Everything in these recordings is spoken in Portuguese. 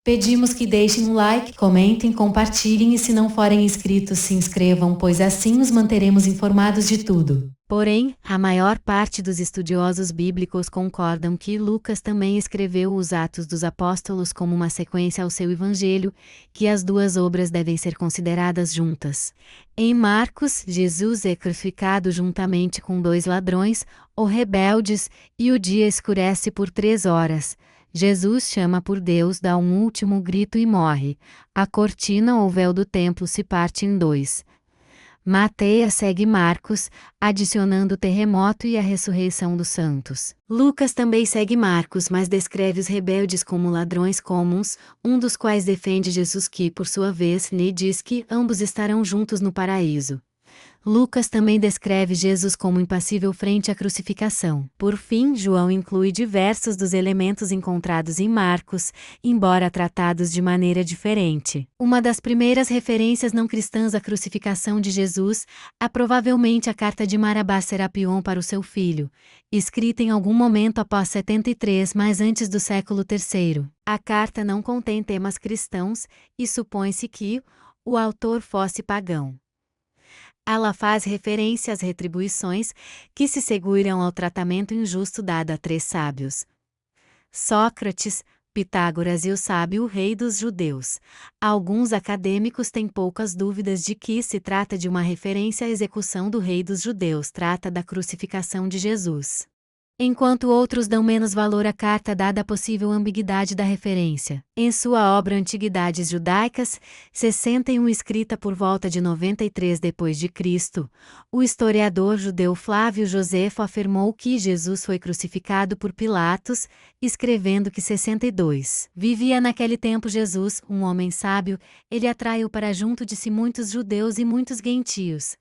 Pedimos que deixem um like, comentem, compartilhem e se não forem inscritos se inscrevam, pois assim os manteremos informados de tudo. Porém, a maior parte dos estudiosos bíblicos concordam que Lucas também escreveu os Atos dos Apóstolos como uma sequência ao seu evangelho, que as duas obras devem ser consideradas juntas. Em Marcos, Jesus é crucificado juntamente com 2 ladrões, ou rebeldes, e o dia escurece por 3 horas. Jesus chama por Deus, dá um último grito e morre. A cortina ou véu do templo se parte em 2. Mateus segue Marcos, adicionando o terremoto e a ressurreição dos santos. Lucas também segue Marcos, mas descreve os rebeldes como ladrões comuns, um dos quais defende Jesus que, por sua vez, lhe diz que ambos estarão juntos no paraíso. Lucas também descreve Jesus como impassível frente à crucificação. Por fim, João inclui diversos dos elementos encontrados em Marcos, embora tratados de maneira diferente. Uma das primeiras referências não cristãs à crucificação de Jesus é provavelmente a carta de Barnabé Serapion para o seu filho, escrita em algum momento após 73, mas antes do século III. A carta não contém temas cristãos, e supõe-se que o autor fosse pagão. Ela faz referência às retribuições que se seguram ao tratamento injusto dado a 3 sábios: Sócrates, Pitágoras e o sábio rei dos judeus. Alguns acadêmicos têm poucas dúvidas de que se trata de uma referência à execução do rei dos judeus, trata da crucificação de Jesus. Enquanto outros dão menos valor à carta dada a possível ambiguidade da referência. Em sua obra Antiguidades Judaicas, 61 escrita por volta de 93 d.C., o historiador judeu Flávio Josefo afirmou que Jesus foi crucificado por Pilatos, escrevendo que 62. Vivia naquele tempo Jesus, um homem sábio, ele atraiu para junto de si muitos judeus e muitos gentios.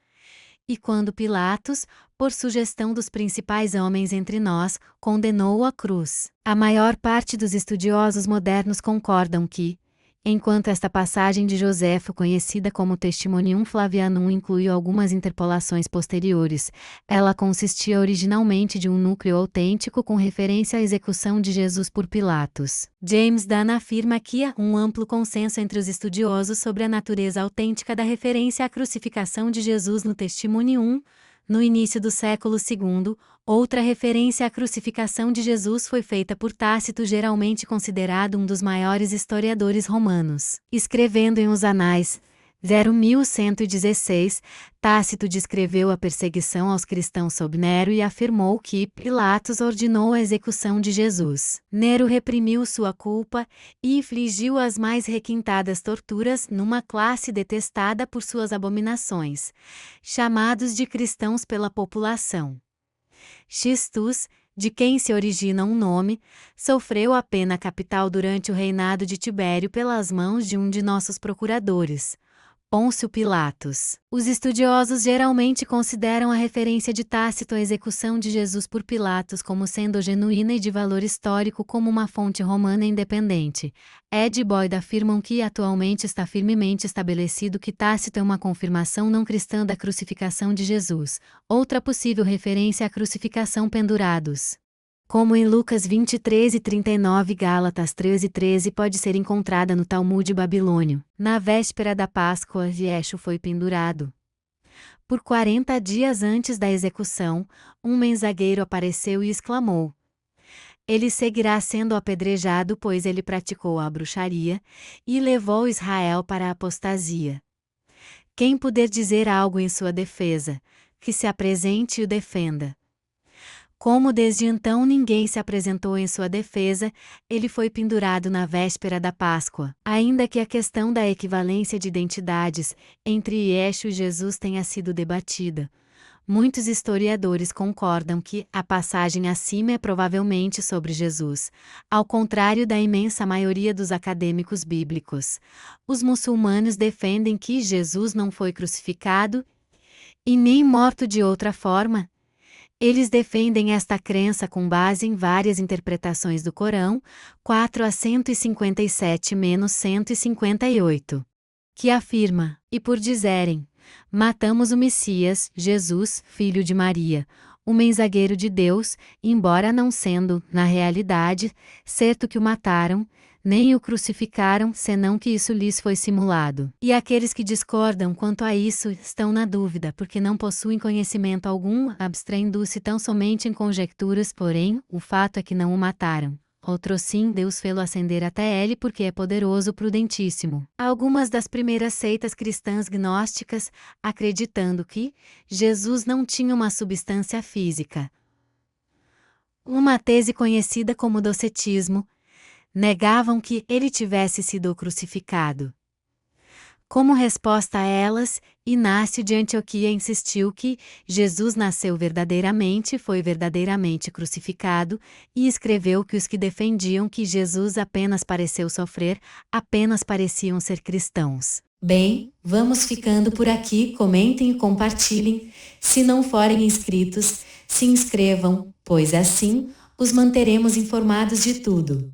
E quando Pilatos, por sugestão dos principais homens entre nós, condenou-o à cruz. A maior parte dos estudiosos modernos concordam que, enquanto esta passagem de Josefo, conhecida como Testimonium Flavianum, inclui algumas interpolações posteriores, ela consistia originalmente de um núcleo autêntico com referência à execução de Jesus por Pilatos. James Dunn afirma que há um amplo consenso entre os estudiosos sobre a natureza autêntica da referência à crucificação de Jesus no Testimonium. No início do século II, outra referência à crucificação de Jesus foi feita por Tácito, geralmente considerado um dos maiores historiadores romanos. Escrevendo em Os Anais 0116, Tácito descreveu a perseguição aos cristãos sob Nero e afirmou que Pilatos ordenou a execução de Jesus. Nero reprimiu sua culpa e infligiu as mais requintadas torturas numa classe detestada por suas abominações, chamados de cristãos pela população. Xtus, de quem se origina um nome, sofreu a pena capital durante o reinado de Tibério pelas mãos de um de nossos procuradores, Pôncio Pilatos. Os estudiosos geralmente consideram a referência de Tácito à execução de Jesus por Pilatos como sendo genuína e de valor histórico como uma fonte romana independente. Ed e Boyd afirmam que atualmente está firmemente estabelecido que Tácito é uma confirmação não cristã da crucificação de Jesus. Outra possível referência à crucificação pendurados, como em Lucas 23 e 39 e Gálatas 13 pode ser encontrada no Talmud babilônio. Na véspera da Páscoa, Yeshua foi pendurado. Por 40 dias antes da execução, um mensageiro apareceu e exclamou: ele seguirá sendo apedrejado, pois ele praticou a bruxaria e levou Israel para a apostasia. Quem puder dizer algo em sua defesa, que se apresente e o defenda. Como desde então ninguém se apresentou em sua defesa, ele foi pendurado na véspera da Páscoa. Ainda que a questão da equivalência de identidades entre Yeshua e Jesus tenha sido debatida, muitos historiadores concordam que a passagem acima é provavelmente sobre Jesus, ao contrário da imensa maioria dos acadêmicos bíblicos. Os muçulmanos defendem que Jesus não foi crucificado e nem morto de outra forma. Eles defendem esta crença com base em várias interpretações do Corão, 4 a 157-158, que afirma: e por dizerem, matamos o Messias, Jesus, filho de Maria, o mensageiro de Deus, embora não sendo, na realidade, certo que o mataram, Nem o crucificaram, senão que isso lhes foi simulado. E aqueles que discordam quanto a isso estão na dúvida, porque não possuem conhecimento algum, abstraindo-se tão somente em conjecturas, porém, o fato é que não o mataram. Outrossim Deus fê-lo ascender até ele porque é poderoso prudentíssimo. Algumas das primeiras seitas cristãs gnósticas, acreditando que Jesus não tinha uma substância física, uma tese conhecida como docetismo, negavam que ele tivesse sido crucificado. Como resposta a elas, Inácio de Antioquia insistiu que Jesus nasceu verdadeiramente, foi verdadeiramente crucificado, e escreveu que os que defendiam que Jesus apenas pareceu sofrer, apenas pareciam ser cristãos. Bem, vamos ficando por aqui. Comentem e compartilhem. Se não forem inscritos, se inscrevam, pois assim os manteremos informados de tudo.